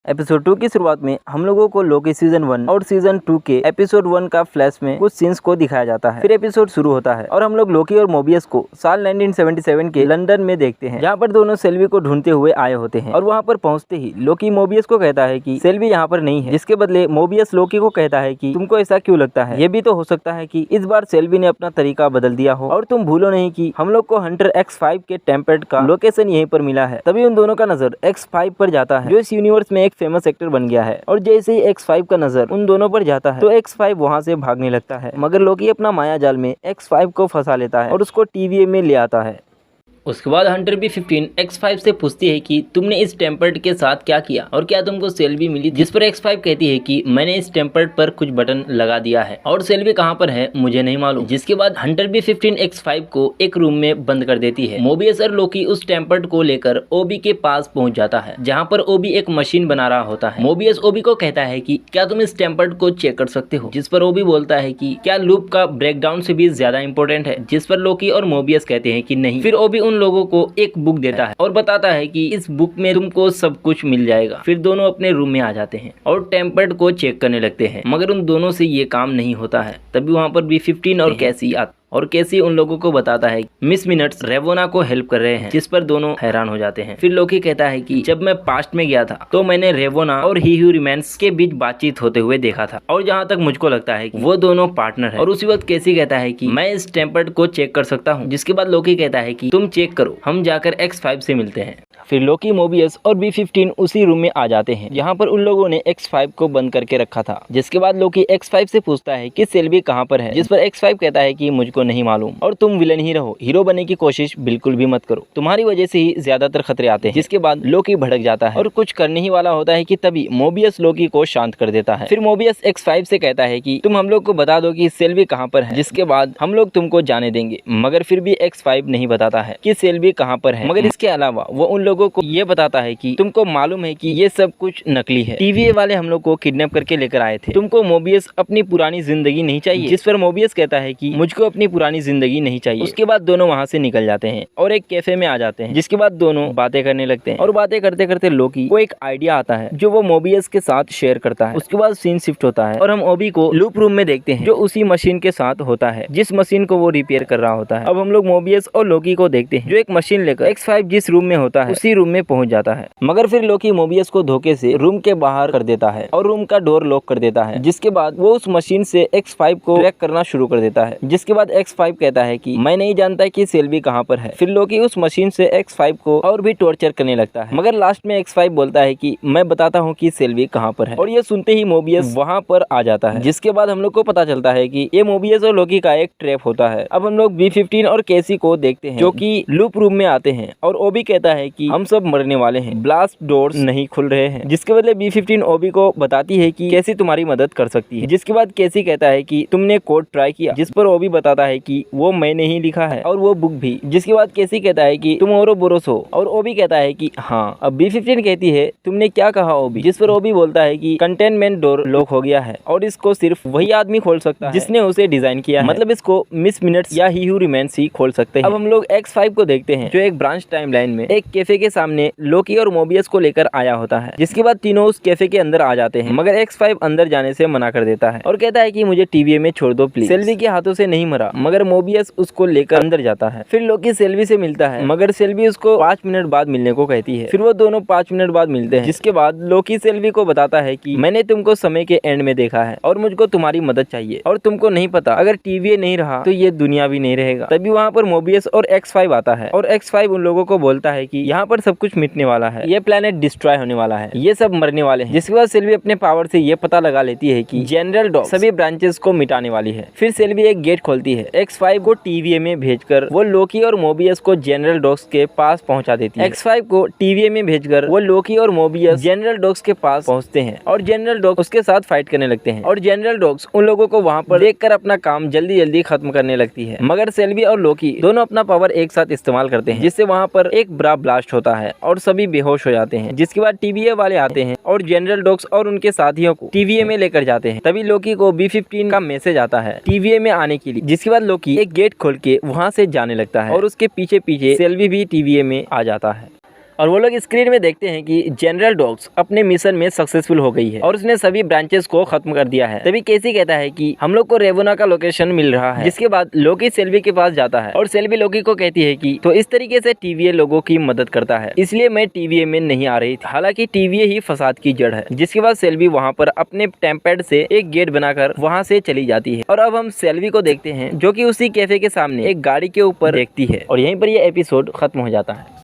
Episode 2 की शुरुआत में हम लोगों को लोकी सीजन 1 और सीजन 2 के एपिसोड 1 का फ्लैश में कुछ सीन्स को दिखाया जाता है। फिर एपिसोड शुरू होता है और हम लोग लोकी और मोबियस को साल 1977 के लंदन में देखते हैं, जहाँ पर दोनों सेल्वी को ढूंढते हुए आए होते हैं। और वहाँ पर पहुँचते ही लोकी मोबियस को कहता है कि सेल्वी यहाँ पर नहीं है, जिसके बदले मोबियस लोकी को कहता है कि तुमको ऐसा क्यों लगता है, ये भी तो हो सकता है कि इस बार सेल्वी ने अपना तरीका बदल दिया हो। और तुम भूलो नहीं कि हम लोग को हंटर X5 के टेम्पर्ड का लोकेशन यहीं पर मिला है। तभी उन दोनों का नजर X5 पर जाता है, जो इस यूनिवर्स में एक फेमस एक्टर बन गया है। और जैसे ही X5 का नजर उन दोनों पर जाता है तो X5 वहाँ से भागने लगता है, मगर लोकी अपना माया जाल में X5 को फंसा लेता है और उसको TVA में ले आता है। उसके बाद हंटर B-15 X5 से पूछती है कि तुमने इस टेम्पर्ड के साथ क्या किया और क्या तुमको सेल्वी मिली, जिस पर X5 कहती है कि मैंने इस टेम्पर्ड पर कुछ बटन लगा दिया है और सेल्वी कहाँ पर है मुझे नहीं मालूम। जिसके बाद हंटर B-15 X5 को एक रूम में बंद कर देती है। मोबियस और लोकी उस टेम्पर्ड को लेकर ओबी के पास पहुंच जाता है, जहाँ पर ओबी एक मशीन बना रहा होता है। मोबियस ओबी को कहता है कि क्या तुम इस टेम्पर्ड को चेक कर सकते हो, जिस पर ओबी बोलता है कि क्या लूप का ब्रेकडाउन से भी ज्यादा इंपॉर्टेंट है, जिस पर लोकी और मोबियस कहते हैं कि नहीं। फिर ओबी उन लोगों को एक बुक देता है और बताता है कि इस बुक में तुमको सब कुछ मिल जाएगा। फिर दोनों अपने रूम में आ जाते हैं और टेम्पर्ड को चेक करने लगते हैं, मगर उन दोनों से ये काम नहीं होता है। तभी वहाँ पर B-15 और कैसी आते और कैसी उन लोगों को बताता है मिस मिनट्स रेवोना को हेल्प कर रहे हैं, जिस पर दोनों हैरान हो जाते हैं। फिर लोकी कहता है कि जब मैं पास्ट में गया था तो मैंने रेवोना और ही हू रिमेन्स के बीच बातचीत होते हुए देखा था, और जहाँ तक मुझको लगता है कि वो दोनों पार्टनर है। और उसी वक्त कैसी कहता है कि मैं इस टेम्पर्ड को चेक कर सकता हूँ, जिसके बाद लोकी कहता है कि तुम चेक करो, हम जाकर X5 से मिलते हैं। फिर लोकी मोबियस और B-15 उसी रूम में आ जाते हैं जहाँ पर उन लोगों ने X5 को बंद करके रखा था। जिसके बाद लोकी X5 से पूछता है कि सेल्वी कहाँ पर है, जिस पर X5 कहता है कि मुझको नहीं मालूम और तुम विलन ही रहो, हीरो बनने की कोशिश बिल्कुल भी मत करो, तुम्हारी वजह से ही ज्यादातर खतरे आते हैं। जिसके बाद लोकी भड़क जाता है और कुछ करने ही वाला होता है कि तभी मोबियस लोकी को शांत कर देता है। फिर मोबियस X5 से कहता है कि तुम हम लोग को बता दो कि सेल्वी कहाँ पर है, जिसके बाद हम लोग तुमको जाने देंगे। मगर फिर भी X5 नहीं बताता है कि सेल्वी कहाँ पर है। मगर इसके अलावा वो उन लोगों को ये बताता है कि तुमको मालूम है कि ये सब कुछ नकली है, TVA वाले हम लोग को किडनैप करके लेकर आए थे, तुमको मोबियस अपनी पुरानी जिंदगी नहीं चाहिए। जिस पर मोबियस कहता है कि मुझको अपनी पुरानी जिंदगी नहीं चाहिए। उसके बाद दोनों वहाँ से निकल जाते हैं और एक कैफे में आ जाते हैं, जिसके बाद दोनों बातें करने लगते हैं। और बातें करते करते लोकी को एक आइडिया आता है जो वो मोबियस के साथ शेयर करता है। उसके बाद सीन शिफ्ट होता है और हम ओबी को लूप रूम में देखते हैं, जो उसी मशीन के साथ होता है जिस मशीन को वो रिपेयर कर रहा होता है। अब हम लोग मोबियस और लोकी को देखते हैं, जो एक मशीन लेकर X5 जिस रूम में होता है उसी रूम में पहुंच जाता है। मगर फिर लोकी मोबियस को धोखे से रूम के बाहर कर देता है और रूम का डोर लॉक कर देता है। जिसके बाद वो उस मशीन से X5 को ट्रैक करना शुरू कर देता है। जिसके बाद X5 कहता है कि मैं नहीं जानता कि सेल्वी कहाँ पर है। फिर लोकी उस मशीन से X5 को और भी टॉर्चर करने लगता है, मगर लास्ट में X5 बोलता है कि मैं बताता हूँ कि सेल्वी कहाँ पर है। और ये सुनते ही मोबियस वहाँ पर आ जाता है। जिसके बाद हम लोग को पता चलता है कि ये मोबियस और लोकी का एक ट्रैप होता है। अब हम लोग B-15 और कैसी को देखते हैं, जो कि लूप रूम में आते हैं और ओबी कहता है कि हम सब मरने वाले हैं, ब्लास्ट डोर्स नहीं खुल रहे हैं। जिसके बदले B-15 ओबी को बताती है कि कैसी तुम्हारी मदद कर सकती है। जिसके बाद कैसी कहता है कि तुमने कोड ट्राई किया, जिस पर ओबी बताता है कि वो मैंने ही लिखा है और वो बुक भी। जिसके बाद कैसी कहता है कि तुम ओरोबोरोस हो और ओबी कहता है कि हाँ। अब B-15 कहती है तुमने क्या कहा ओबी, जिस पर ओबी बोलता है कि कंटेनमेंट डोर लॉक हो गया है और इसको सिर्फ वही आदमी खोल सकता है जिसने उसे डिजाइन किया है, मतलब इसको मिस मिनट्स या ही हू रिमेन्स ही खोल सकते हैं। अब हम लोग X5 को देखते हैं, जो एक ब्रांच टाइमलाइन में एक कैफे के सामने लोकी और मोबियस को लेकर आया होता है। जिसके बाद तीनों उस कैफे के अंदर आ जाते हैं, मगर X5 अंदर जाने से मना कर देता है और कहता है कि मुझे TVA में छोड़ दो प्लीज। सेल्वी के हाथों से नहीं मरा, मगर मोबियस उसको लेकर अंदर जाता है। फिर लोकी सेल्वी से मिलता है, मगर सेल्वी उसको 5 मिनट बाद मिलने को कहती है। फिर वो दोनों 5 मिनट बाद मिलते हैं। जिसके बाद लोकी सेल्वी को बताता है कि मैंने तुमको समय के एंड में देखा है और मुझको तुम्हारी मदद चाहिए, और तुमको नहीं पता अगर TVA नहीं रहा तो ये दुनिया भी नहीं रहेगा। तभी वहाँ पर मोबियस और X5 आता है और X5 उन लोगों को बोलता है कि यहाँ पर सब कुछ मिटने वाला है, ये प्लेनेट डिस्ट्रॉय होने वाला है, ये सब मरने वाले हैं। जिसके बाद सेल्वी अपने पावर से ये पता लगा लेती है कि जनरल डॉग सभी ब्रांचेस को मिटाने वाली है। फिर सेल्वी एक गेट खोलती है, X5 को TVA में भेजकर वो लोकी और मोबियस को जनरल डॉग्स के पास पहुंचा देती है। X5 को TVA में भेजकर वो लोकी और मोबियस जनरल डॉग्स के पास पहुंचते हैं और जनरल डॉग्स उसके साथ फाइट करने लगते हैं। और जनरल डॉग्स उन लोगों को वहाँ पर देखकर अपना काम जल्दी जल्दी खत्म करने लगती है। मगर सेल्वी और लोकी दोनों अपना पावर एक साथ इस्तेमाल करते हैं, जिससे वहाँ पर एक बड़ा ब्लास्ट होता है और सभी बेहोश हो जाते हैं। जिसके बाद TVA वाले आते हैं और जनरल डॉग्स और उनके साथियों को TVA में लेकर जाते हैं। तभी लोकी को B-15 का मैसेज आता है TVA में आने के लिए। जिसके बाद लोकी एक गेट खोल के वहाँ से जाने लगता है और उसके पीछे पीछे सेल्वी भी TVA में आ जाता है। और वो लोग स्क्रीन में देखते हैं कि जनरल डॉग्स अपने मिशन में सक्सेसफुल हो गई है और उसने सभी ब्रांचेस को खत्म कर दिया है। तभी केसी कहता है कि हम लोग को रेवोना का लोकेशन मिल रहा है। जिसके बाद लोकी सेल्वी के पास जाता है और सेल्वी लोकी को कहती है कि तो इस तरीके से टीवीए लोगों की मदद करता है, इसलिए मैं टीवीए में नहीं आ रही थी। हालांकि टीवीए ही फसाद की जड़ है। जिसके बाद सेल्वी वहाँ पर अपने टेम्पैड से एक गेट बनाकर वहाँ से चली जाती है। और अब हम सेल्वी को देखते हैं जो कि उसी कैफे के सामने एक गाड़ी के ऊपर देखती है और यहीं पर यह एपिसोड खत्म हो जाता है।